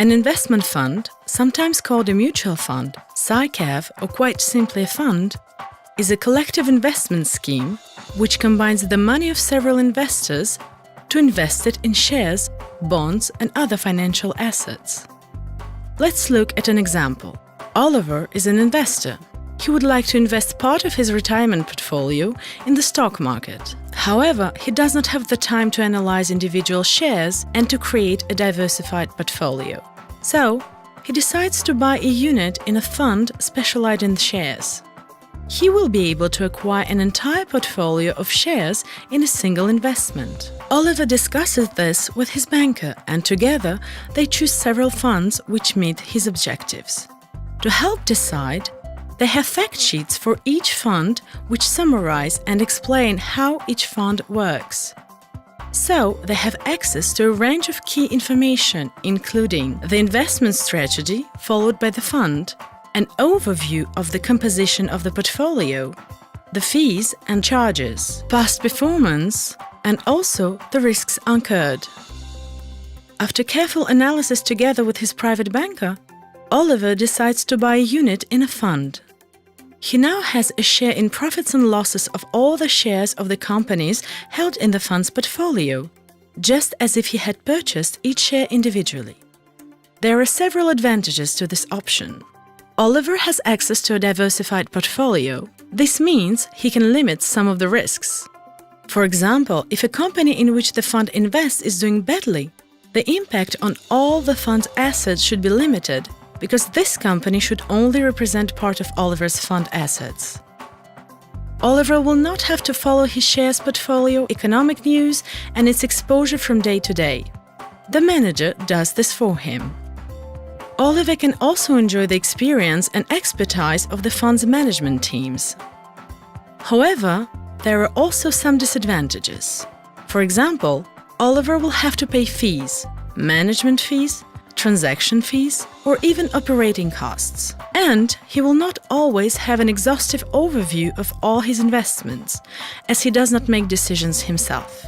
An investment fund, sometimes called a mutual fund, SICAV, or quite simply a fund, is a collective investment scheme which combines the money of several investors to invest it in shares, bonds, and other financial assets. Let's look at an example. Oliver is an investor. He would like to invest part of his retirement portfolio in the stock market. However, he does not have the time to analyze individual shares and to create a diversified portfolio. So, he decides to buy a unit in a fund specialized in shares. He will be able to acquire an entire portfolio of shares in a single investment. Oliver discusses this with his banker, and together they choose several funds which meet his objectives. To help decide, they have fact sheets for each fund which summarize and explain how each fund works. So, they have access to a range of key information, including the investment strategy followed by the fund, an overview of the composition of the portfolio, the fees and charges, past performance, and also the risks incurred. After careful analysis together with his private banker, Oliver decides to buy a unit in a fund. He now has a share in profits and losses of all the shares of the companies held in the fund's portfolio, just as if he had purchased each share individually. There are several advantages to this option. Oliver has access to a diversified portfolio. This means he can limit some of the risks. For example, if a company in which the fund invests is doing badly, the impact on all the fund's assets should be limited, because this company should only represent part of Oliver's fund assets. Oliver will not have to follow his shares portfolio, economic news, and its exposure from day to day. The manager does this for him. Oliver can also enjoy the experience and expertise of the fund's management teams. However, there are also some disadvantages. For example, Oliver will have to pay fees, management fees, transaction fees, or even operating costs. And he will not always have an exhaustive overview of all his investments, as he does not make decisions himself.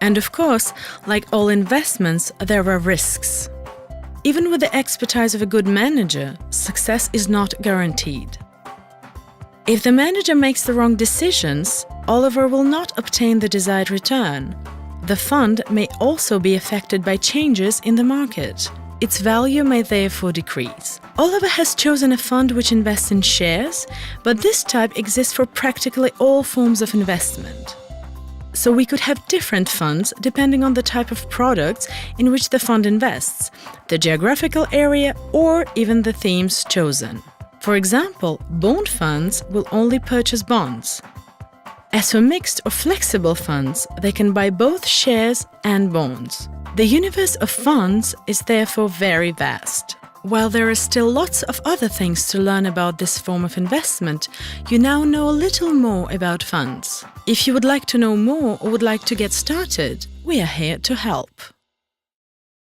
And of course, like all investments, there are risks. Even with the expertise of a good manager, success is not guaranteed. If the manager makes the wrong decisions, Oliver will not obtain the desired return. The fund may also be affected by changes in the market. Its value may therefore decrease. Oliver has chosen a fund which invests in shares, but this type exists for practically all forms of investment. So we could have different funds depending on the type of products in which the fund invests, the geographical area, or even the themes chosen. For example, bond funds will only purchase bonds. As for mixed or flexible funds, they can buy both shares and bonds. The universe of funds is therefore very vast. While there are still lots of other things to learn about this form of investment, you now know a little more about funds. If you would like to know more or would like to get started, we are here to help.